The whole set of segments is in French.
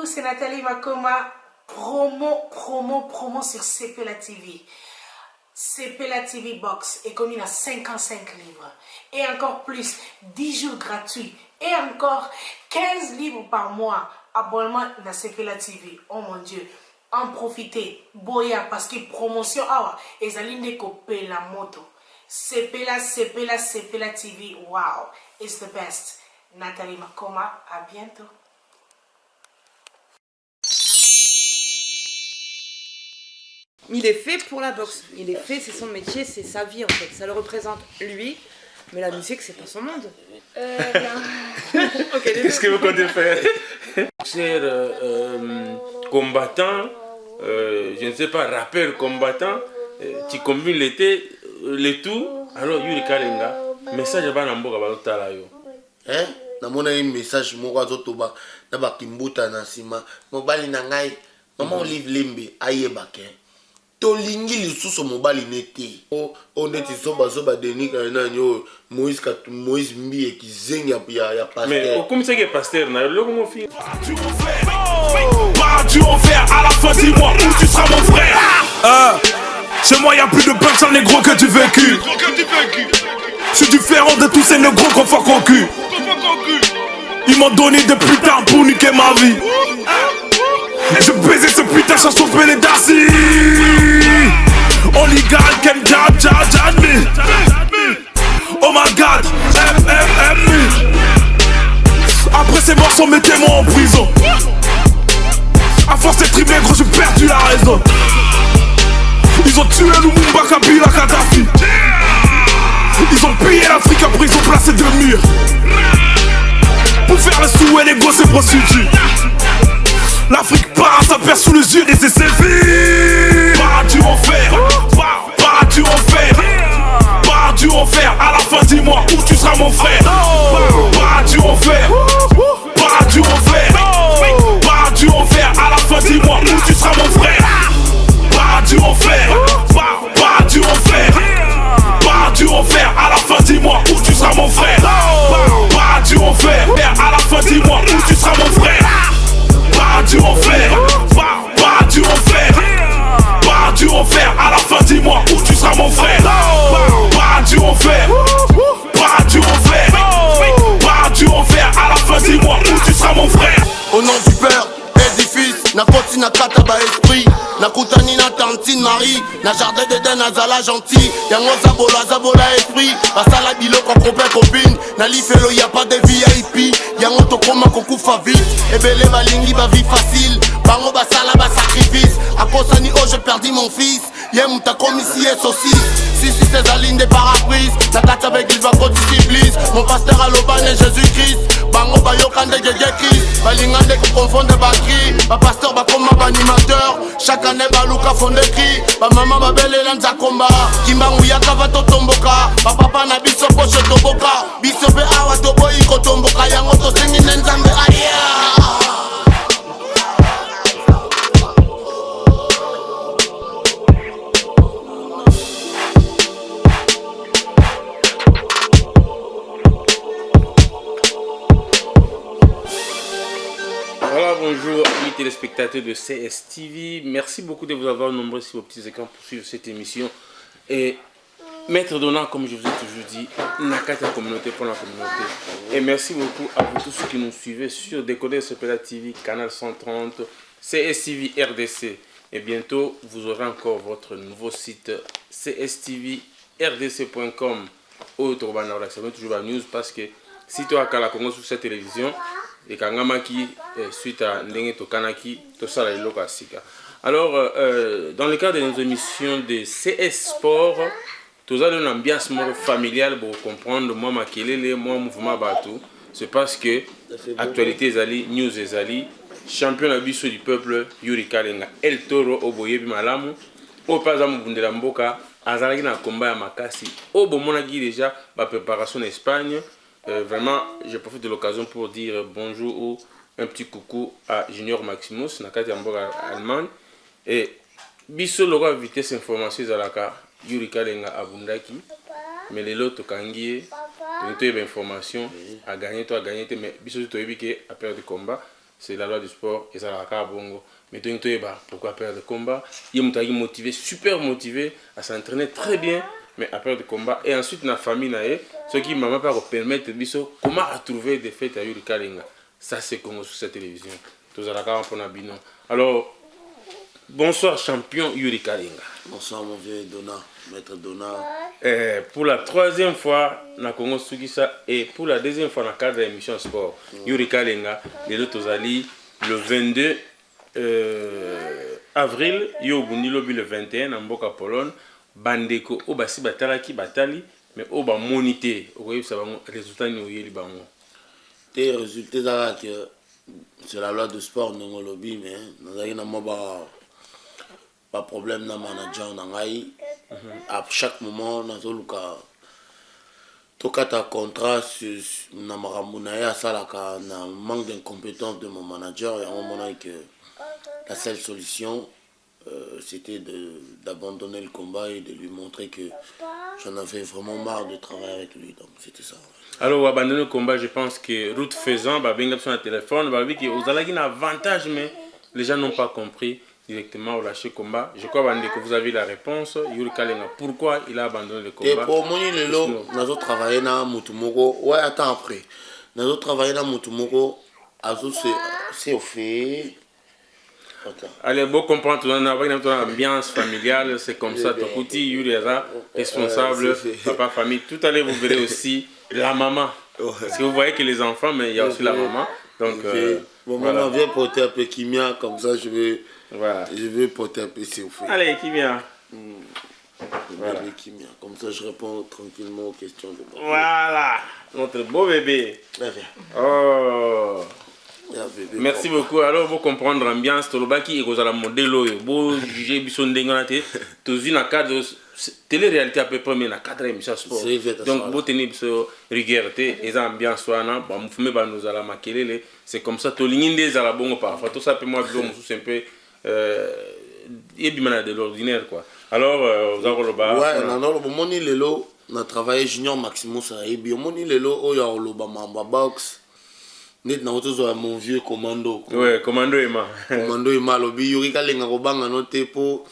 c'est Nathalie Makoma. Promo sur CPLA TV. CPLA TV Box est commis à 55 livres. Et encore plus, 10 jours gratuits. Et encore 15 livres par mois. Abonnement dans CPLA TV. Oh mon Dieu. En profitez. Boya parce que promotion. Ah, et ça l'inde coupé la moto. CPLA TV. Wow. It's the best. Nathalie Makoma. À bientôt. Il est fait pour la boxe. Il est fait, c'est son métier, c'est sa vie en fait. Ça le représente lui, mais la musique c'est pas son monde. Okay, qu'est-ce que vous comptez faire? Cher combattant, je ne sais pas, rappeur combattant, tu combines le tout, alors Yuri Kalenga, message va namboka balotala yo. Hein? Namona un message moko azotoba na bakimbuta na sima. Mobali na ngai, maman Olive Lembe ayebake. Tolingi lisusu mobali nete. O ndeti zoba Denis kana nyo Moïse Mbi ekizengi ya pasteur. Mais comme c'est que pasteur na le comment fi. Paradis enfer, à la fin dis-moi où tu seras mon frère. Chez moi y'a plus de punch en négro que du vécu. Je suis différent de tous ces négros qu'on fait concu. Ils m'ont donné des putains pour niquer ma vie. Je baisais ce putain sans chauffer les Darcy. Oligarque can jab me. Oh my god, me. Après ces morceaux, mettez-moi en prison. À force d'être négro, j'ai perdu la raison. Ils ont tué Lumumba Kabila Kadhafi. Ils ont pillé l'Afrique, après ils ont placé 2 murs. Pour faire le sous et les gosses et prostituées. L'Afrique part à sa père sous les yeux et c'est sévère. Paradis enfer, paradis enfer, paradis enfer. À la fin dis-moi où tu seras mon frère. Paradis enfer, paradis enfer, paradis enfer. À la fin dis-moi où tu seras mon frère. Paradis enfer, paradis enfer, paradis enfer. À la fin dis-moi où tu seras mon frère. Paradis enfer, à la fin dis-moi où tu seras mon frère. Paradis enfer, paradis enfer, paradis enfer. À la fin dis-moi où tu seras mon frère. Paradis enfer, paradis enfer, paradis enfer. À la fin dis-moi où tu seras mon frère. Au nom du Père et du Fils, na koti na kata ba esprit. Na kutani na tantine Marie, na jardin d'Eden azala gentil. Yango zabola esprit, basala biloko complet copine. Na lifelo y a pas de VIP. Yango tokoma kokufa vite. Ebele balingi ba vie facile. Bango basala ba sacrifice. A kosani oh j'ai perdu mon fils. Yem ta commissi et saucisse. Si c'est la ligne des paraprises. Na kata avec il va discipline. Mon pasteur à l'Oban et Jésus-Christ. Bango bayokande Christ. Balingande ko confondre ba cri. Ba pasteur ba comme ba animateur. Chaque année baluka fonde cri. Ba maman ba belle lanza combat. Kimbangu yaka va to tomboka. Ba papa na biso poche toboka. Biso be awa to boy ko tomboka. Yango to sengi nenzambe aya. Voilà, bonjour amis téléspectateurs de CSTV. Merci beaucoup de vous avoir nombreux sur vos petits écrans pour suivre cette émission. Et Maître Donald, comme je vous ai toujours dit, Nakata communauté pour la communauté. Et merci beaucoup à vous tous qui nous suivez sur Décoder CPLA TV, Canal 130, CSTV RDC. Et bientôt, vous aurez encore votre nouveau site cstv-rdc.com. Autre banner, c'est toujours la news parce que si tu as la Congo sur cette télévision, et Kangamaki suite à Ndenge Tokanaki, tout ça là Sika. Alors, dans le cadre de nos émissions de CS Sport, tout ça une ambiance familiale pour comprendre moi makelele, moi mouvement bateau. C'est parce que actualité Zali, news Zali, champion abisso du peuple Yuri Kalenga, El Toro Oboye Bimalamu, au Pazamu Bundela Mboka, Azalaki na combat à Makasi, au Bomonagi déjà, ma préparation en Espagne. Vraiment, je profite de l'occasion pour dire bonjour ou un petit coucou à Junior Maximus, Nakati Amboga Allemagne. Et biso logo vitesse information zalaka Yuri Kalenga Abundaki. Mais les lots Tokangie, tu as information à gagner, mais biso tu as à perdre de combat. c'est la loi du sport et ça la kaka bongo. Mais donc pourquoi perdre le combat? Il est motivé, super motivé à s'entraîner très bien, mais à perdre le combat. Et ensuite la famille nae, ce qui m'a pas permettre de dire comment à trouver des fêtes à Yuri Kalinga. Ça c'est comme sur cette télévision. Tous à la carte pour Nabino. Alors bonsoir champion Yuri Kalinga. Bonsoir mon vieux Dona, maître Dona. Pour la troisième fois, na Congo Sugisa et pour la deuxième fois dans le cadre de l'émission sport, Yuri Kalinga, les deux Tozali, le 22 avril, Yobundi Lobi le 21, en Mboka Pologne, Bandeko, Obasi Batalaki Batali, mais Oba Monité, vous voyez, ça va, résultat nous y est bango. Les résultats, c'est la loi du sport, non lobby, mais nous avons pas problème dans le manager. À chaque moment, nous avons un contrat sur un manque d'incompétence de mon manager. Et à un moment, la seule solution, c'était d'abandonner le combat et de lui montrer que j'en avais vraiment marre de travailler avec lui. Donc c'était ça. Alors, abandonner le combat, je pense que route faisant, sur le téléphone, vous avez un avantage, mais les gens n'ont pas compris directement au lâcher le combat. Je crois que vous avez la réponse. Yuri Kalinga, pourquoi il a abandonné le combat? Et pour moi, nous avons travaillé dans Mutumoko. Ouais, attends après. Nous avons travaillé dans Mutumoko. C'est au fait. Allez, bon comprendre, on a une ambiance familiale, c'est comme ça. Tokouti, Yuri Aza, responsable, papa, famille. Tout à l'heure, vous verrez aussi la maman. Parce que vous voyez que les enfants, mais il y a aussi la maman. Donc, bon, voilà. maman vient porter un peu Kimia, comme ça je vais porter un peu Séoufé. Allez, Kimia. Voilà. Kimia. Comme ça je réponds tranquillement aux questions de maman. Voilà, notre beau bébé. Oh. Merci beaucoup. Alors, vous comprendre l'ambiance, Tolobaki et Kozala modèle, vous jugez Bisson Dengonate, tous une cadre télé-réalité à peu près, mais dans la cadre émission sport. Donc, vous tenez ce rigueur, et ça ambiance, vous fumez, nous allons maquiller. C'est comme ça, Tolingin des Alabons parfois. Tout ça, peut moi, c'est un peu. Et bien, de l'ordinaire, quoi. Alors, vous avez le bas. Ouais, non, le moment où Lelo, on a travaillé Junior Maximus à Ebi. Au moment où Lelo, il y a le Bamba Box. Net na otozo mon vieux commando. Ouais, commando Emma. Commando Emma lobi Yuri Kalinga kobanga note po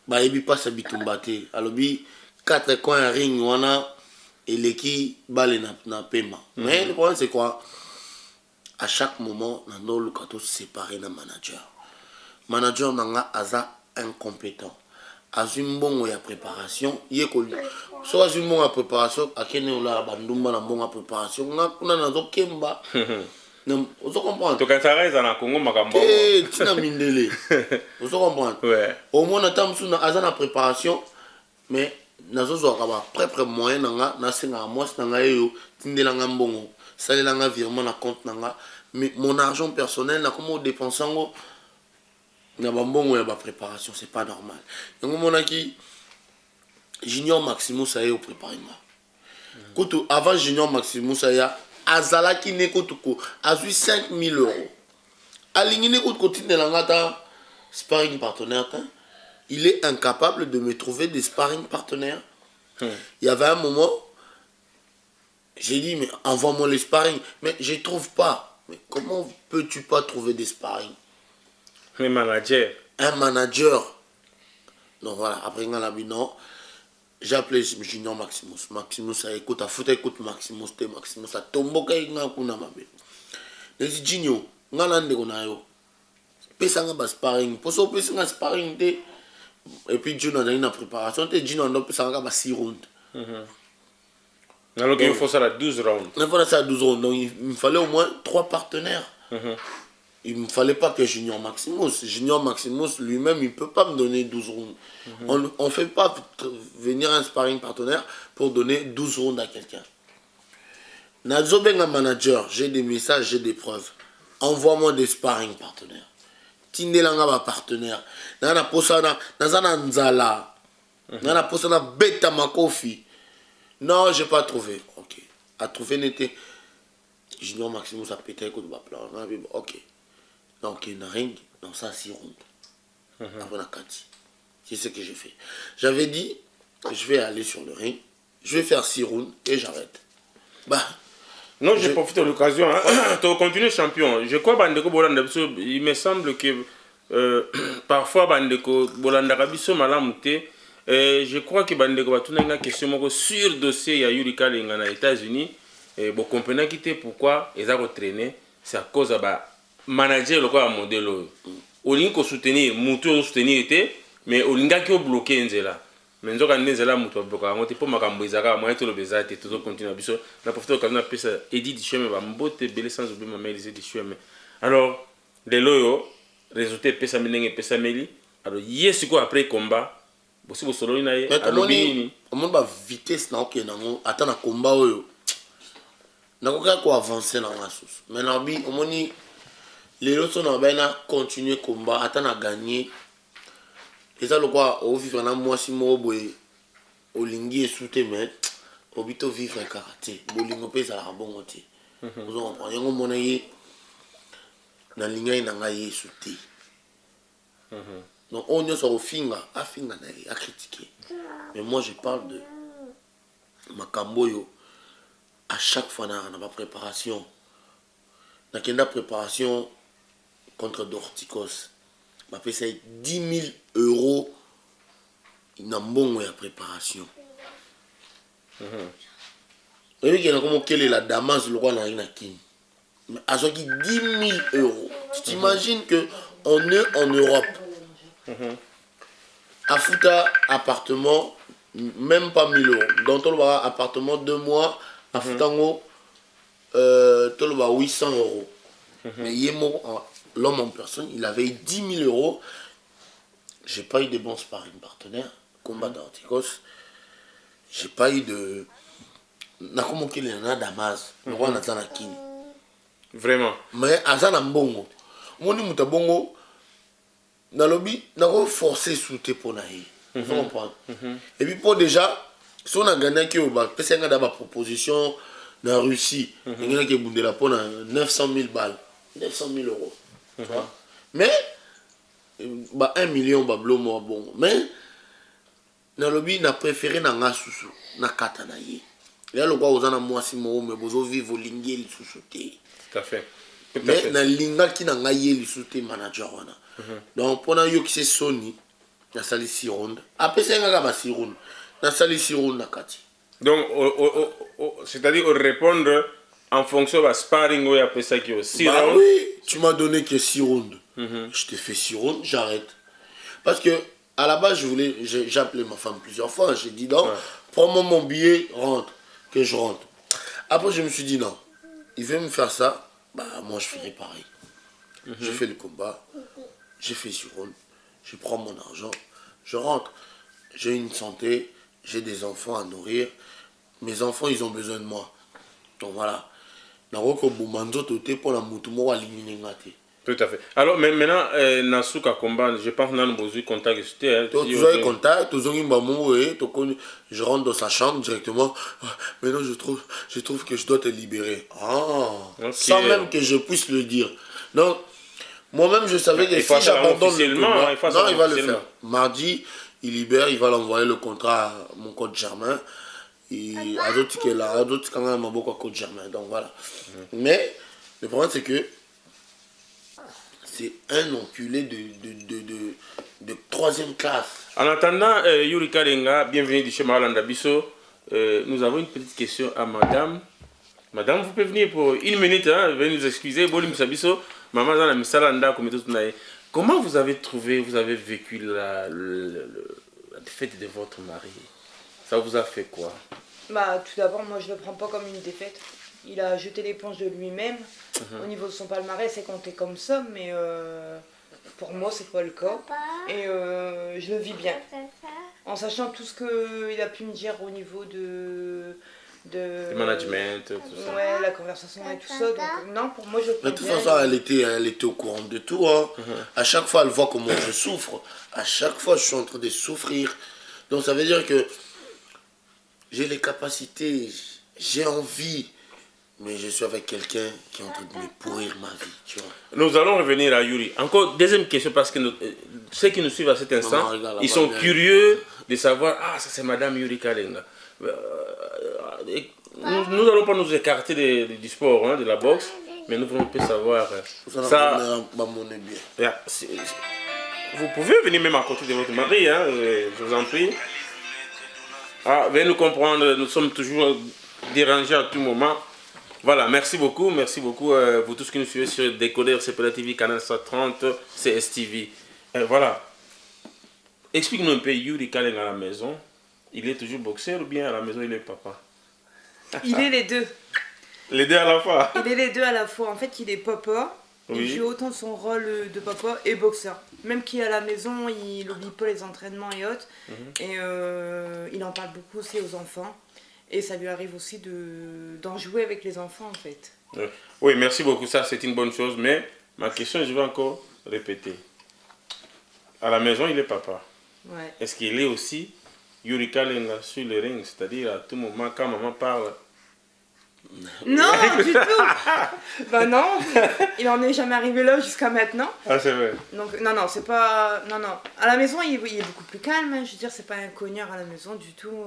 ba ebi pasa bitumbate. Alobi 4 coins ring wana eleki bale na pema. Mais le problème c'est quoi? À chaque moment na no lukato séparer na manager. Manager nanga aza incompétent. Azumbongo ya préparation, yeko so azumbongo ya préparation akene ola bandumba na mbongo ya préparation nga kuna nazo kemba. Ozo comprendre to kantareza na Congo makambo tina mindele. Ozo comprendre ouais au moins na tamsu na aza na préparation mais nazo zo ka ba près moyen nanga na senga mois nanga yo tindela nga mbongo salela nga virement na compte nanga mais mon argent personnel na comment dépenser ngo na bambongo ya ba préparation, c'est pas normal. Donc monaki Junior Maximus a eu préparé moi. Avant Junior Maximus a azalaki ne kotuko azui 5 000 €. Aligné ne continue langata sparring partenaire. Il est incapable de me trouver des sparring partenaires. Il y avait un moment j'ai dit mais envoie-moi les sparring mais je trouve pas. Mais comment peux-tu pas trouver des sparring? Un manager. Donc voilà, après on a dit non. J'ai appelé Junior Maximus. Maximus a écouté, écoute Maximus, Maximus a tomboka inga kuna mabe. Je dis Junior, on a l'ande qu'on a yo. Pesanga bas sparring, poso pesanga sparring te. Et puis Junior a une préparation, te Junior a pesanga bas 6 rounds. Alors qu'il faut ça à 12 rounds. Il faut ça à 12 rounds. Donc il me fallait au moins 3 partenaires. Il ne me fallait pas que Junior Maximus. Junior Maximus lui-même, il ne peut pas me donner 12 rounds. On ne fait pas venir un sparring partenaire pour donner 12 rounds à quelqu'un. Nazobenga manager, j'ai des messages, j'ai des preuves. Envoie-moi des sparring partenaires. Tindelanga ba partenaire. Nana posana, nazana nzala. Nana posana beta makofi. Non, j'ai pas trouvé. Ok. À trouver n'était. Junior Maximus a pété un coup de ma plan. Ok. Donc il y a un ring, dans ça 6 rounds. Après la 4. C'est ce que j'ai fait. J'avais dit, je vais aller sur le ring, je vais faire 6 rounds et j'arrête. Bah, Non, je profite de l'occasion. Tu continues champion. Je crois Bandeko Bolanda Biso, il me semble que parfois Bandeko Bolanda Biso Malamute. Je crois que Bandeko Batuna une question sur le dossier à Yuri Kalenga aux États-Unis. Vous comprenez pourquoi ils ont traîné. C'est à cause de manager le modèle. Au lieu de soutenir, Moutou soutenir mais au lieu de bloquer Nzela. Mais nous avons des élèves qui ont été pour ma camboisaka, moi tout le bizarre et tout continue à biso. La profité de la pêche Edith du chemin va m'botter belé sans oublier ma mère Elisée du chemin. Alors les loyaux résultat pesa menenge pesa meli. Alors yes quoi après combat, bosi bosolo ina ye. Mais on va vitesse na ok nango attendre combat oyo. Na ko avancer na ngasus. Mais na bi omoni les autres na bana continuer combat attendre gagner. Et ça, le quoi, au vivre dans moi, si moi, au lingi et soute, mais au bito vivre karaté. Bolingo pesa la bon côté. Vous en comprenez, on m'a dit, dans linga et dans aïe soute. Donc, on est sur au finga, à critiquer. Mais moi, je parle de ma camboyo. À chaque fois, dans ma préparation, dans la préparation contre Dorticos. Je paye 10 000 euros dans bon préparation. Et puis, quelle est la damas le roi dans mais à ce qui 10 000 euros. Tu t'imagines qu'on est en Europe. À Fouta, appartement, même pas 1000 euros. Dans ton appartement 2 mois, à Foutango, 800 euros. Mais l'homme en personne, il avait 10 000 euros. J'ai pas eu de bons sparring partenaires. Combat d'Articos. J'ai pas eu de. N'a comment qu'il y en a Damas. Le roi n'a pas de. Vraiment. Mais à ça, bongo. Mon dit muta bongo. Dans le lobby, n'a pas forcé sous tes ponaïs. Vous comprenez? Et puis pour déjà, si on a gagné qui au bas, parce qu'il y a une proposition dans la Russie, il y a qui a la peau 900 000 balles. 900 000 euros. Mais, 1 million, bon. Mais, dans le lobby, on a préféré dans la sous na kata na ye. Là, le gars, on a moi si moi, mais vous vivez linguer les sous-sautés. Tout à fait. Mais, dans linga qui n'a pas les sous-sautés manager. Donc, pendant que c'est Sony, on a sali 6 rondes. Après, c'est un 6 rondes. On a sali 6 rondes na kati. Donc, c'est-à-dire répondre en fonction de la sparring ou après ça qui est 6 rounds. Oui, tu m'as donné que 6 rounds. Je t'ai fait 6 rounds, j'arrête. Parce que à la base, j'ai appelé ma femme plusieurs fois. J'ai dit non, prends-moi mon billet, rentre, que je rentre. Après, je me suis dit non, il veut me faire ça, bah moi je ferai pareil. Je fais le combat, j'ai fait 6 rounds, je prends mon argent, je rentre. J'ai une santé, j'ai des enfants à nourrir. Mes enfants, ils ont besoin de moi. Donc voilà. Tout à fait. Alors maintenant, Nasuka combat, je pense que nous avons besoin de contact. Tu as contact, je rentre dans sa chambre directement. Maintenant, je trouve que je dois te libérer. Okay. Sans même que je puisse le dire. Donc, moi-même, je savais que si j'abandonne le combat, il va le faire. Mardi, il libère, il va l'envoyer le contrat à mon coach Germain. Et à d'autres qui est là, à d'autres quand même beaucoup à coach Germain. Donc voilà. Mais le problème c'est que c'est un enculé de 3e classe. En attendant, Yuri Kalenga, bienvenue du chez Malanda Bisso. Nous avons une petite question à madame. Madame, vous pouvez venir pour 1 minute, hein, venez nous excuser. Maman dans la Missalanda, comment vous avez trouvé, vous avez vécu la défaite de votre mari? Ça vous a fait quoi? Bah, tout d'abord, moi je ne le prends pas comme une défaite. Il a jeté l'éponge de lui-même. Au niveau de son palmarès, c'est compté comme ça, mais pour moi, c'est pas le cas. Et je le vis bien. En sachant tout ce qu'il a pu me dire au niveau de management, tout ça. Ouais, la conversation et tout ça. Donc, non, pour moi, je le prends bien. De toute façon, elle était au courant de tout. Hein. À chaque fois, elle voit comment je souffre. À chaque fois, je suis en train de souffrir. Donc, ça veut dire que j'ai les capacités, j'ai envie, mais je suis avec quelqu'un qui est en train de me pourrir ma vie, tu vois. Nous allons revenir à Yuri. Encore deuxième question, parce que ceux qui nous suivent à cet instant, ils sont curieux de savoir, ah, ça c'est Madame Yuri Kalenga. nous n'allons pas nous écarter du sport, hein, de la boxe, mais nous voulons plus savoir ça. Vous pouvez venir même à côté de votre mari, hein, je vous en prie. Ah, veuillez nous comprendre, nous sommes toujours dérangés à tout moment. Voilà, merci beaucoup vous tous qui nous suivez sur Décoder, CPLA TV, Canal 130, CSTV. Voilà. Explique-nous un peu, Yuri Kalenga à la maison, il est toujours boxeur ou bien à la maison il est papa? Il est les deux. Les deux à la fois? Il est les deux à la fois. En fait, il est papa. Oui. Il joue autant son rôle de papa et boxeur. Même qu'il est à la maison, il n'oublie pas les entraînements et autres. Et il en parle beaucoup aussi aux enfants. Et ça lui arrive aussi d'en jouer avec les enfants, en fait. Oui, merci beaucoup. Ça, c'est une bonne chose. Mais ma question, je vais encore répéter. À la maison, il est papa. Ouais. Est-ce qu'il est aussi Yuri Kalenga sur le ring? C'est-à-dire, à tout moment, quand maman parle... Non, du tout. Bah non, il en est jamais arrivé là jusqu'à maintenant. Ah, c'est vrai. Donc non, c'est pas... Non. À la maison, il est beaucoup plus calme. Hein. Je veux dire, c'est pas un cognard à la maison du tout.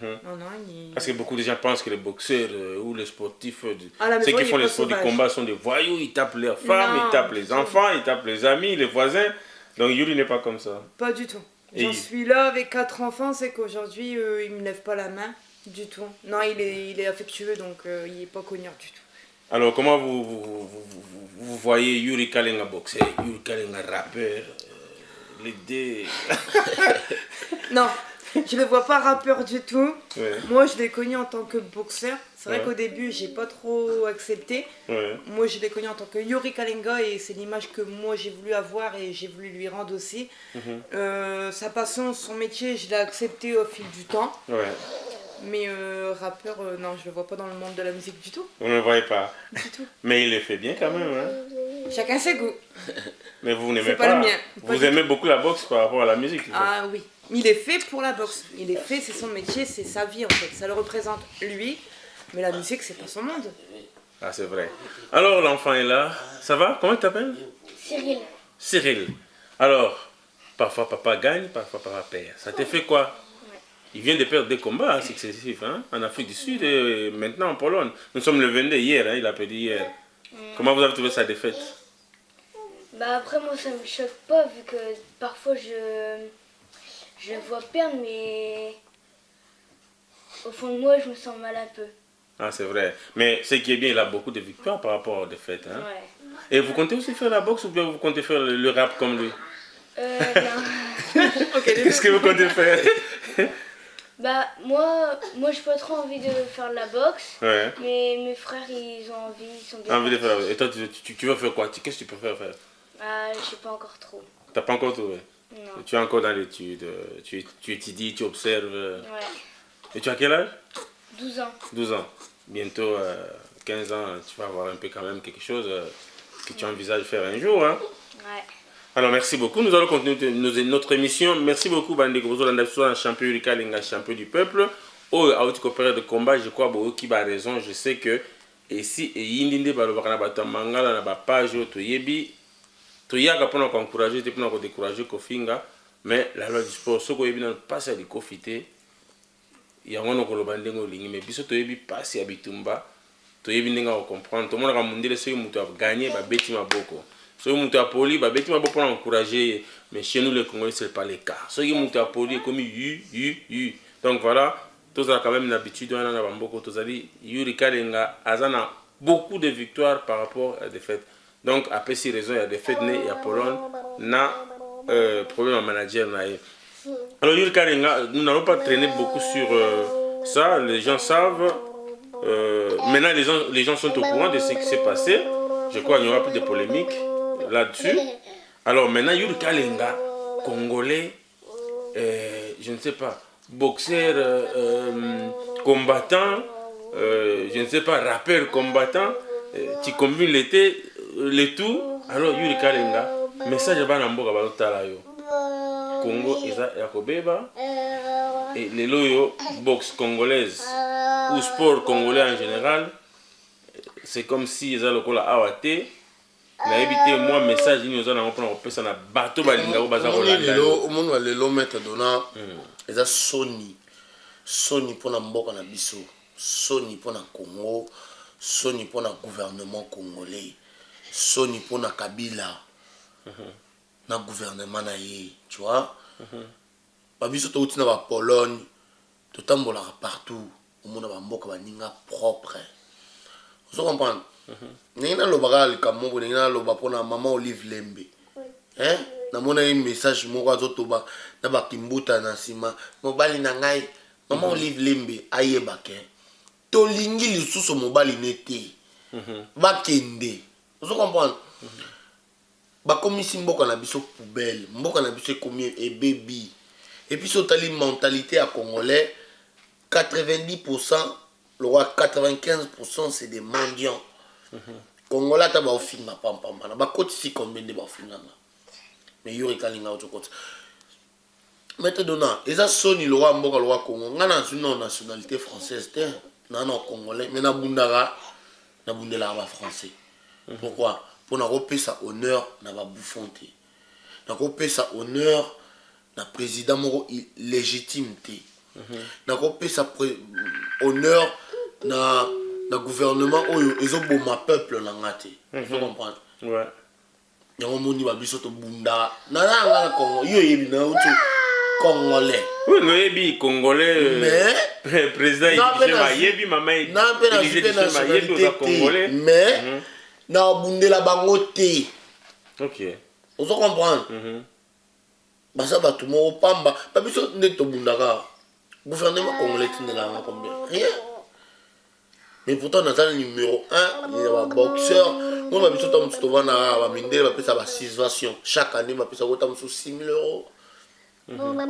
Non, il... Parce que beaucoup de gens pensent que les boxeurs ou les sportifs, maison, ceux qui font les pas sports du sauvage. combat sont des voyous, ils tapent leurs femmes, Non, ils tapent les enfants, ils tapent les amis, les voisins. Donc Yuri n'est pas comme ça. Pas du tout. Et J'en suis là avec 4 enfants, c'est qu'aujourd'hui, il me lève pas la main. Du tout. Non, il est affectueux, donc il est pas cognard du tout. Alors, comment vous voyez Yuri Kalenga boxer, Yuri Kalenga rappeur, les deux? Non, je le vois pas rappeur du tout. Ouais. Moi, je l'ai connu en tant que boxeur. C'est vrai Ouais. qu'au début, j'ai pas trop accepté. Ouais. Moi, je l'ai connu en tant que Yuri Kalenga et c'est l'image que moi j'ai voulu avoir et j'ai voulu lui rendre aussi. Sa passion, son métier, je l'ai accepté au fil du temps. Ouais. Mais rappeur, non, je le vois pas dans le monde de la musique du tout. Vous ne le voyez pas. Du tout. Mais il le fait bien quand même. Hein? Chacun ses goûts. Mais vous n'aimez C'est pas. pas le mien. Pas Vous du aimez beaucoup la boxe par rapport à la musique. c'est ça? Ah oui. Il est fait pour la boxe. Il est fait, c'est son métier, c'est sa vie en fait. Ça le représente lui. Mais la musique, c'est pas son monde. Ah, c'est vrai. Alors, l'enfant est là. Ça va? Comment tu t'appelles? Cyril, Cyril. Alors, parfois papa gagne, parfois papa perd. Ça te fait quoi? Il vient de perdre des combats successifs hein, en Afrique du Sud et maintenant en Pologne. Nous sommes le 22 hier, hein, il a perdu hier. Comment vous avez trouvé sa défaite? bah après moi ça me choque pas vu que parfois je le vois perdre mais au fond de moi je me sens mal un peu. Ah, c'est vrai. Mais ce qui est bien, il a beaucoup de victoires par rapport aux défaites. Hein. Ouais. Et vous comptez aussi faire la boxe ou bien vous comptez faire le rap comme lui? Non. Qu'est-ce que vous comptez faire? Bah moi j'ai pas trop envie de faire de la boxe, Ouais. mais mes frères ils ont envie, ils sont bien. Envie de faire la... Et toi, tu veux faire quoi? Qu'est-ce que tu préfères faire? Ah je sais pas encore trop. T'as pas encore trouvé? Non. Tu es encore dans l'étude, tu étudies, tu observes. Ouais. Et tu as quel âge? 12 ans. 12 ans. Bientôt 15 ans, tu vas avoir un peu quand même quelque chose que tu envisages de faire un jour. Hein? Ouais. Alors merci beaucoup, nous allons continuer notre émission. Merci beaucoup Bandeko Bozolanda Soa, champion Yuri Kalenga, champion du peuple. Au coopérateur de combat, je crois que qui a raison, je sais que ici et Yindinde balobaka na bato mangala na ba page to yebi to yaka pona ko encourager te pona ko décourager ko finga, mais la loi du sport soko yebi na passe à kofité. Yango no ko lobandengo lingi mais biso to yebi passe ya bitumba. To yebi ndinga ko comprendre. To mona ka mundele so mutu a gagner ba beti maboko. So mutu a poli ba beti maboko pour encourager, mais chez nous les Congolais c'est pas le cas. So mutu a poli comme yu. Donc voilà, tous a quand même une habitude on a bamboko tozali Yuri Kalenga azana beaucoup de victoires par rapport à des fêtes. Donc après ces raisons il y a des fêtes nées et à Pologne na problème à manager na. Alors Yuri Kalenga, nous n'allons pas traîner beaucoup sur ça, les gens savent. Maintenant les gens sont au courant de ce qui s'est passé. Je crois qu'il n'y aura plus de polémique là-dessus. Alors maintenant Yuri Kalenga, Congolais, je ne sais pas, boxeur, combattant, je ne sais pas, rappeur combattant, tu combines le tout. Alors Yuri Kalenga, message à Namboka Balotala yo. Congo eza ya kobeba et les loyo boxe congolaise ou sport congolais en général, c'est comme si eza lokola awate na ebité moi message ni oza na ngopona kopesa na bato balinga ko baza ko landa lelo omono lelo maître dona eza soni pona mboka na biso soni pour le Congo, soni pour le gouvernement congolais, soni pour le Kabila, le gouvernement naïe, tu vois. Babiso to utina ba Pologne, to tambola partout, au monde ba mboka ba ninga propre. Vous comprenez? Nina lo bagal kambo, nina lo ba pona maman Olive Lembe. Hein? Na mona un message moko azotoba na ba kimbuta na sima, mobali na ngai, maman Olive Lembe ayeba ke. To lingi lisusu mobali nete. Ba kende. Vous comprenez? Ba komisi mboka na biso poubelle, mboka na biso komi e baby. Et puis sur la mentalité à Congolais, 90%, le roi 95% c'est des mendiants. Congolais t'as au film pam pam pam. Ba côté si combien de ba film là. Mais yuri kalinga autre côté. Maintenant, les soni le roi mboka le roi Congo, ngana une nationalité française t'es, non congolais, mais na bundara, na bundela ba français. Pourquoi? Pour na repé ça honneur na ba bouffonté. Na repé ça honneur na président moko légitimité. Na repé ça honneur na gouvernement oyo ezoboma peuple na ngate. Vous comprenez? Ouais. Yango moni ba biso to bunda. Na ngala Congo, yo yebi na utu congolais. Oui, no yebi congolais. Mais président il yebi maman il yebi congolais. Mais na bundela bango te. OK. Vous comprenez? Basa batu mo pamba, ba biso ndeto bundaka. Gouvernement congolais tindela nga combien? Rien. Mais pourtant dans le numéro 1, il y a un boxeur. Moi ba biso tam tova na ba mindela ba pesa ba 6 versions. Chaque année ba pesa tam sous 6 000 €.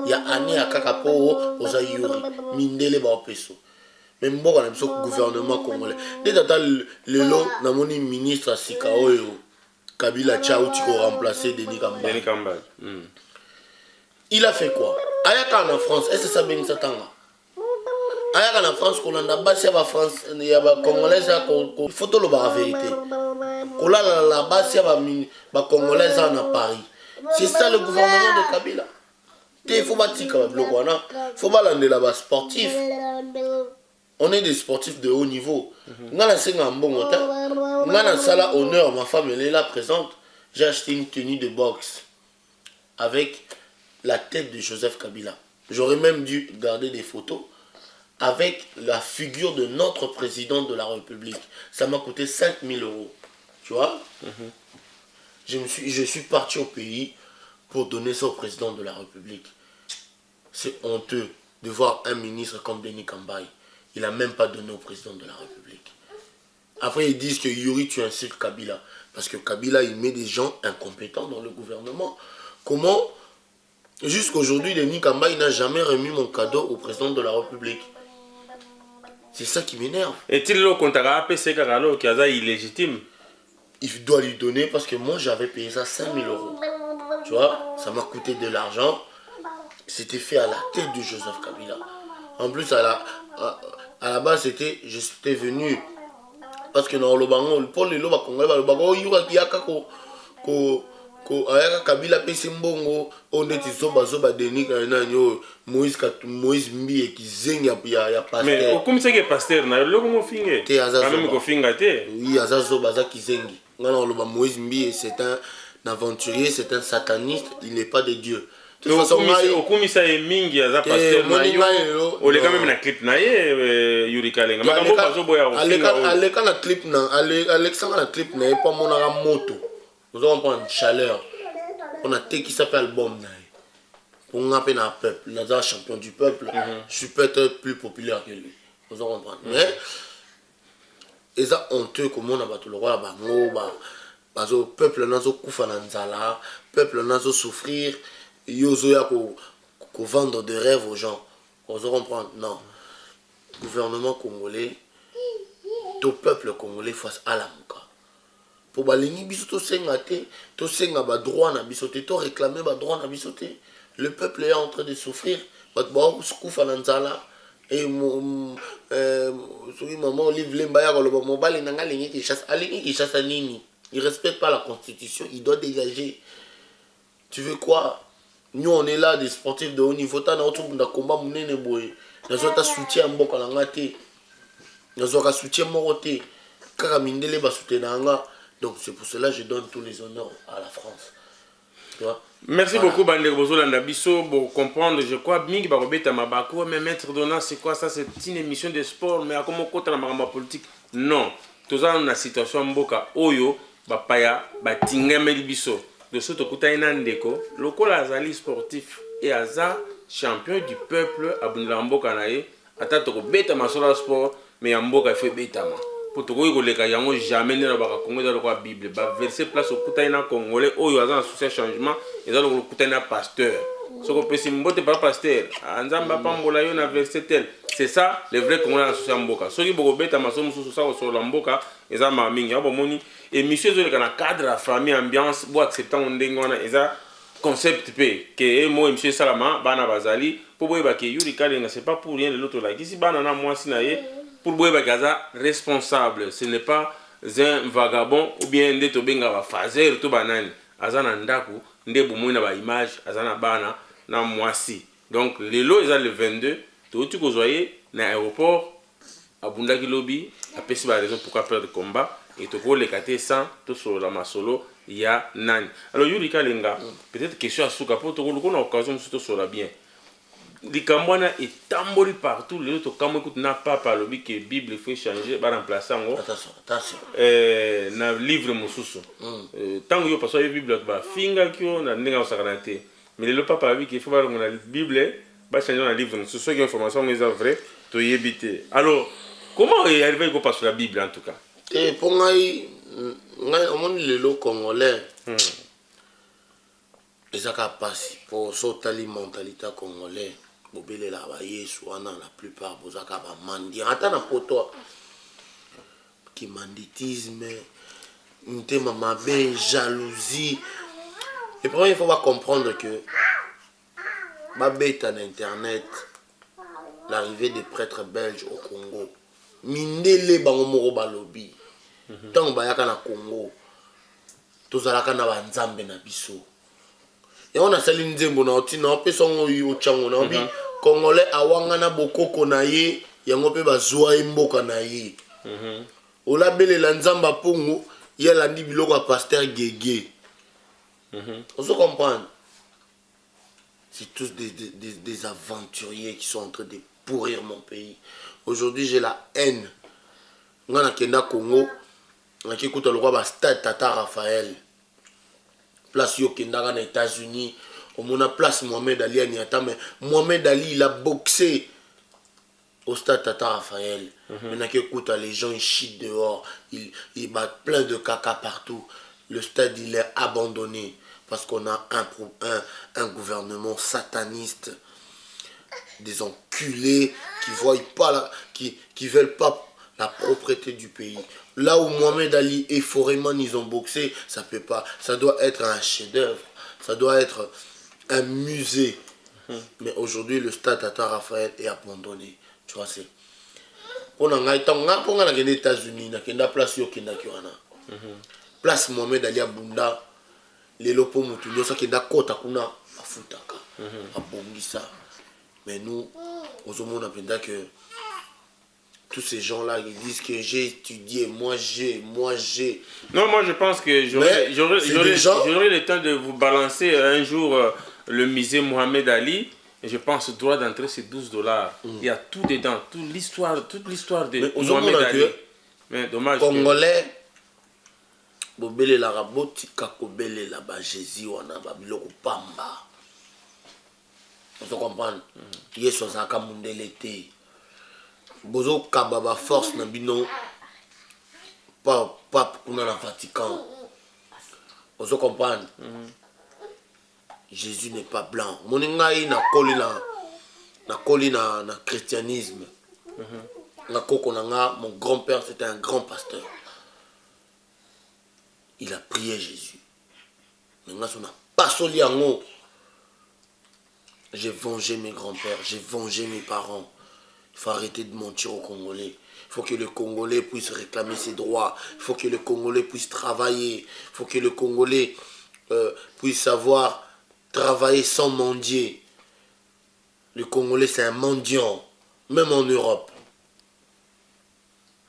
Il y a année à kakapo aux ayuri mindele ba peso. Mais mboka na biso gouvernement congolais. Dès tata lelo na moni ministre Sika oyo Kabila Chao tiko remplacer Denis Kamba. Il a fait quoi? Ayaka en France, est-ce que ça bien ça tanga? Ayaka en France, qu'on a bas c'est France, il y a ba congolais ça il faut tout le la vérité. Kola la bas c'est ba congolais ça en Paris. C'est ça le gouvernement de Kabila. Il faut pas tika bloc wana, faut pas l'ande là-bas sportif. On est des sportifs de haut niveau. Ngana senga mbongo ta. Ngana sala honneur, ma femme elle est là présente. J'ai acheté une tenue de boxe avec la tête de Joseph Kabila. J'aurais même dû garder des photos avec la figure de notre président de la République. Ça m'a coûté 5 000 €. Tu vois? Je suis parti au pays pour donner ça au président de la République. C'est honteux de voir un ministre comme Denis Kambaï. Il n'a même pas donné au président de la République. Après, ils disent que Yuri, tu insultes Kabila. Parce que Kabila, il met des gens incompétents dans le gouvernement. Comment? Jusqu'aujourd'hui, Denis Kambaï n'a jamais remis mon cadeau au président de la République. C'est ça qui m'énerve. Est-il le compte à APC Karalo qui est illégitime? Il doit lui donner parce que moi, j'avais payé ça 5 000 €. Tu vois, ça m'a coûté de l'argent. C'était fait à la tête de Joseph Kabila. En plus, à la base, j'étais venu. Parce que dans le bango, pour les loba congolais, le bango, il y a Kabila Pesimbongo, on est zoba Denis Moïse Mbi et qui zeng ya pasteur. Mais au comme c'est que pasteur, na le comment finge? Te azazo. Quand même ko finga te. Oui, azazo baza qui zengi. Ngana le Moïse Mbi c'est un aventurier, c'est un sataniste, il n'est pas de Dieu. De toute façon, au commissaire est mingi aza pasteur mayo. On est quand même na clip na Yuri Kalenga. Makambo bazo boya au finga. Aleka na clip na Alexandre na clip na pas mon moto. Nous allons prendre chaleur. On a qui s'appelle album. Pour nous appeler un peuple. Nous sommes champion du peuple. Je suis peut-être plus populaire que lui. Nous allons prendre. Mais, ils sont honteux comme on a battu le roi. Parce que le peuple n'a pas koufa nanzala. Le peuple n'a pas souffrir. Yozo ya ko vendre des rêves aux gens. Nous allons prendre. Non. Gouvernement congolais. Tout peuple congolais face à la mouka. Pour balingi biso to senga ba droit na biso te to réclamer ba droit na biso te. Le peuple est en train de souffrir. Bat ba skufa na nzala et soki maman Olive Lemba ya ko mobali nanga lingi ki chasse nini. Il respecte pas la constitution, il doit dégager. Tu veux quoi? Nous on est là des sportifs de haut niveau ta na autre bunda combat munene boy. Na zota soutien mboka na ngate. nazwaka soutien moko te kaka mindele basoutenanga. Donc c'est pour cela que je donne tous les honneurs à la France. Tu vois? Merci beaucoup Bandeko Bozolanda Bisso pour comprendre. Je crois mingi bakobeta mabako mais maître Dona c'est quoi ça? C'est une émission de sport mais à comment côté la marama politique? Non. Tous en na situation mboka oyo bapaya batingameli biso. De ce tokuta ina ndeko lokola azali sportif et aza champion du peuple abundela mboka na ye ata tokobeta masola sport mais ya mboka fait betama. Pour te dire que yango jamais ne baka Congo dans la Bible ba verser place au kutaina congolais oyo aza associé changement et dans le kutaina pasteur ce qu'on peut simbote pas pasteur anzamba pambola yo na verset tel c'est ça le vrai congolais associé mboka soki boko beta masomo susu ça sur la mboka eza mamingi abo moni et monsieur zo le kana cadre la famille ambiance bo acceptant ndenge wana eza concept p que moi monsieur Salama bana bazali pour boye ba ke yuri kalenga c'est pas pour rien l'autre là ici bana na moi sinaye pour boye bakaza responsable, ce n'est pas un vagabond ou bien nde to benga ba fazer to banani azana ndaku nde bomoyi na ba image azana bana na mwasi. Donc lelo eza le 22 to tu ko zoyer na aéroport abundaki lobi apesi ba raison pourquoi perdre combat et to ko lekate sans to solo la masolo ya nani. Alors Yuri Kalenga peut-être question à souka pour to ko na occasion surtout sur la bien. Likamwana est tamboli partout, les autres comme écoute n'a pas par le que Bible fait changer, va remplacer en attention. Na livre mususu. Tant que yo passe la Bible ba finga kyo na ndinga sakanate. Mais le papa dit qu'il faut voir la Bible, va changer dans livre mususu que information est vraie, to yebité. Alors, comment est arrivé qu'on passe la Bible en tout cas? Et pour moi, au monde le congolais. Ezaka pasi pour sauter la mentalité congolaise. Bobele la baye soana la plupart bozaka ba mandi ata na poto ki manditisme ntema mabe jalousie. Et pour il faut comprendre que babeta na internet l'arrivée des prêtres belges au Congo mindele bango moko balobi tant bayaka na Congo tozalaka na banzambe na biso. Et on a sali nzembo na otina pe songo yo chango na bi congolais awanga na bokoko na ye yango pe bazwa mboka na ye. Ola bele la nzamba pongo ya la ndi biloko a pasteur Gégé. On se comprend. C'est tous des aventuriers qui sont en train de pourrir mon pays. Aujourd'hui, j'ai la haine. Ngana kenda Congo, ngaki kuta le roi ba stade Tata Raphaël. Place Yokendara aux États-Unis, on a place Mohamed Ali à Niata, mais Mohamed Ali il a boxé au stade Tata Raphaël. Maintenant qu'écoute, les gens ils chient dehors, ils battent plein de caca partout. Le stade il est abandonné parce qu'on a un gouvernement sataniste, des enculés qui voient pas qui veulent pas la propreté du pays. Là où Mohamed Ali et Foreman ils ont boxé, ça peut pas. Ça doit être un chef-d'œuvre. Ça doit être un musée. Mais aujourd'hui, le stade Tata Raphaël est abandonné. Tu vois, c'est. On a les États-Unis, on a place Yokenda Kiwana. Place Mohamed Ali Abunda, les lopos Moutoulio, ça qui est d'accord, Takuna, à Futaka, à Bongissa. Mais nous, aux hommes, on a que. Tous ces gens-là, ils disent que j'ai étudié, moi j'ai. Non, moi je pense que j'aurai le temps de vous balancer un jour le musée Mohamed Ali. Et je pense droit d'entrée c'est $12. Il y a tout dedans, toute l'histoire de Mohamed Ali. Mais dommage. Congolais, bobele la raboti kakobele la ba Jésus wana ba biloko pamba. Vous comprenez? Yeso zaka mundele te. Bozo kababa force na bino pas kuna na Vatican. Vous comprenez? Jésus n'est pas blanc. Moningai na koli na christianisme. Na koko nanga, mon grand-père c'était un grand pasteur. Il a prié Jésus. Maintenant on a pas soli ango. J'ai vengé mes grands-pères, j'ai vengé mes parents. Il faut arrêter de mentir aux Congolais. Il faut que le Congolais puisse réclamer ses droits. Il faut que le Congolais puisse travailler. Il faut que le Congolais puisse savoir travailler sans mendier. Le Congolais, c'est un mendiant, même en Europe.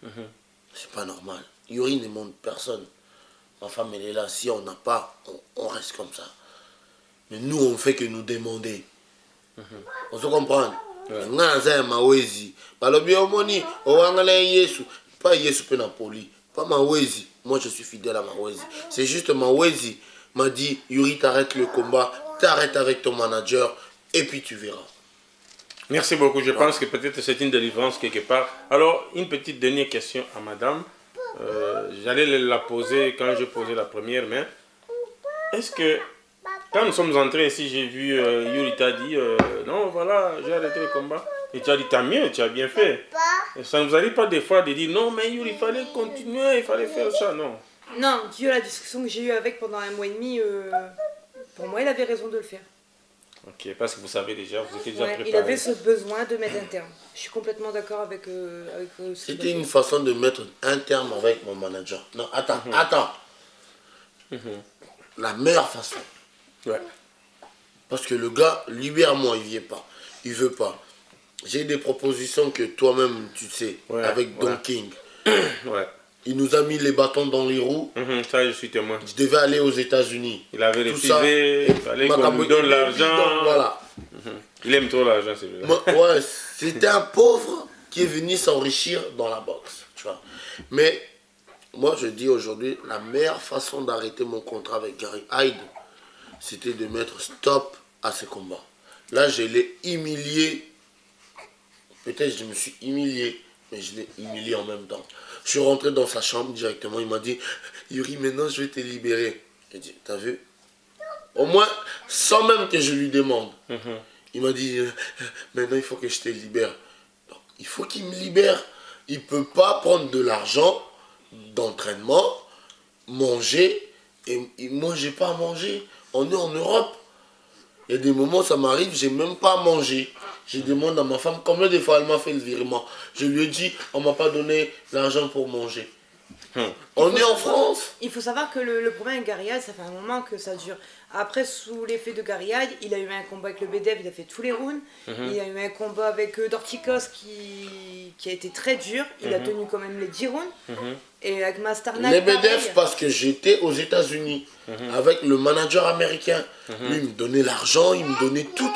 C'est pas normal. Yuri ne montre personne. Ma femme, elle est là. Si on n'a pas, on reste comme ça. Mais nous, on fait que nous demander. On se comprend. Pas Yesu Penapoli. Pas Mawezi. Moi, je suis fidèle à Mawezi. C'est juste Mawezi m'a dit, Yuri, t'arrêtes le combat, t'arrêtes avec ton manager, et puis tu verras. Merci beaucoup. Je pense que peut-être c'est une délivrance quelque part. Alors, une petite dernière question à madame. J'allais la poser quand j'ai posé la première, mais est-ce que quand nous sommes entrés ici, j'ai vu Yuri t'a dit non, voilà, j'ai arrêté le combat. Et tu as dit, t'as mieux, tu as bien fait. Et ça ne vous arrive pas des fois de dire non, mais Yuri, il fallait continuer, il fallait faire ça, non? Non, vu la discussion que j'ai eue avec pendant 1 mois et demi, pour moi, il avait raison de le faire. Ok, parce que vous savez déjà, vous étiez déjà préparé. Il avait ce besoin de mettre un terme. Je suis complètement d'accord avec ce C'était une façon de mettre un terme avec mon manager. Non, attends. La meilleure façon. Ouais. Parce que le gars, libère-moi, il vient pas. Il veut pas. J'ai des propositions que toi-même, tu sais, avec Don King. Ouais. Il nous a mis les bâtons dans les roues. Ça, je suis témoin. Je devais aller aux États-Unis. Il avait refusé, il fallait qu'on lui donne l'argent. Voilà. Il aime trop l'argent, c'est vrai. Ouais, c'était un pauvre qui est venu s'enrichir dans la boxe. Tu vois. Mais moi, je dis aujourd'hui, la meilleure façon d'arrêter mon contrat avec Gary Hyde, c'était de mettre stop à ce combat. Là, je l'ai humilié. Peut-être je me suis humilié, mais je l'ai humilié en même temps. Je suis rentré dans sa chambre directement. Il m'a dit, Yuri, maintenant je vais te libérer. J'ai dit, t'as vu? Au moins, sans même que je lui demande. Il m'a dit, maintenant il faut que je te libère. Donc, il faut qu'il me libère. Il ne peut pas prendre de l'argent d'entraînement, manger. Et moi, je n'ai pas à manger. On est en Europe. Il y a des moments, ça m'arrive, je n'ai même pas à manger. Je demande à ma femme combien de fois elle m'a fait le virement. Je lui ai dit, on ne m'a pas donné l'argent pour manger. On est en France. Il faut savoir que le problème avec Gary Hyde, ça fait un moment que ça dure. Après, sous l'effet de Gary Hyde, il a eu un combat avec le BDF, il a fait tous les rounds. Il a eu un combat avec Dorticos qui a été très dur. Il a tenu quand même les 10 rounds. Et avec Masternak, les BDF, parce que j'étais aux États-Unis avec le manager américain. Lui, il me donnait l'argent, il me donnait tout.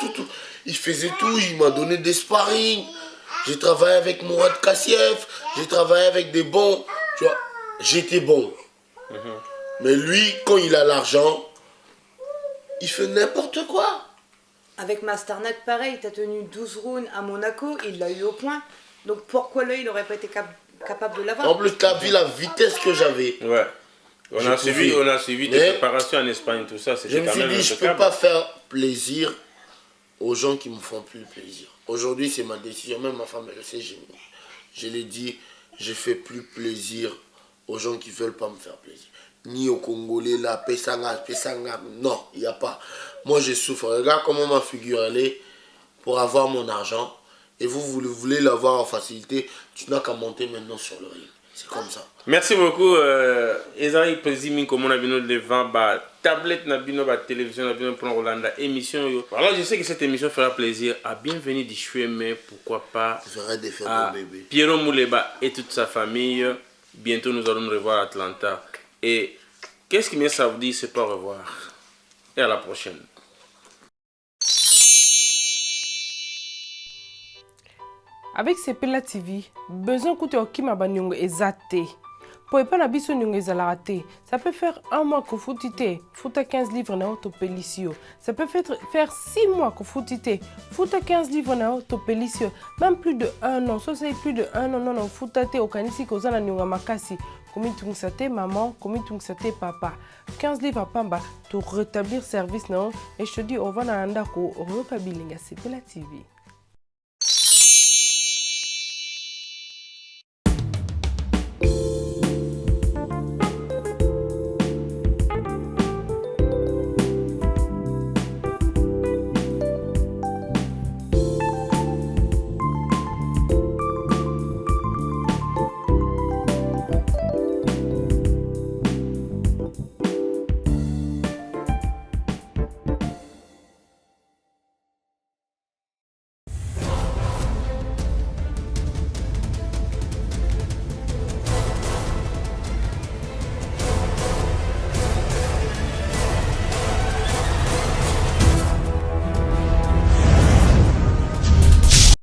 Il faisait tout, il m'a donné des sparring. J'ai travaillé avec Mourad Kassiev, j'ai travaillé avec des bons. Tu vois, j'étais bon. Mais lui, quand il a l'argent, il fait n'importe quoi. Avec Masternak, pareil, tu as tenu 12 rounds à Monaco, il l'a eu au point. Donc pourquoi là, il n'aurait pas été capable de l'avoir? En plus, tu as vu la vitesse que j'avais. Ouais. On a suivi des préparations en Espagne, tout ça. Je me suis dit, je ne peux pas faire plaisir aux gens qui me font plus plaisir. Aujourd'hui, c'est ma décision. Même ma femme, elle le sait, je l'ai dit, je ne fais plus plaisir aux gens qui ne veulent pas me faire plaisir. Ni aux Congolais, là, Pesanga. Non, il n'y a pas. Moi, je souffre. Regarde comment ma figure, elle est pour avoir mon argent. Et vous voulez l'avoir en facilité, tu n'as qu'à monter maintenant sur le ring. C'est comme ça. Merci beaucoup. Ezari Président, comme on a vu devant, tablette, la télévision, pour Rolanda, émission. Alors, je sais que cette émission fera plaisir à Bienvenue d'Ichoué, mais pourquoi pas à Pierrot Mouleba et toute sa famille. Bientôt, nous allons nous revoir à Atlanta. Et qu'est-ce qui ça vous dit, c'est pas au revoir. Et à la prochaine. Avec Sepela TV, besoin coûte au kima banyongo ezate. Pour pas na biso nyongo ezalate. Ça peut faire 1 mois que foutite, fouta 15 livres na autopelicio. Ça peut faire 6 mois que foutite, fouta 15 livres na autopelicio. Même plus de 1 an, ça c'est plus de 1 an non foutate au kanisi kozana nyonga makasi. Komi tungsate maman, komi tungsate papa. 15 livres à pamba pour rétablir service non. Et je te dis on va na andako, on va pas bilinga Sepela TV.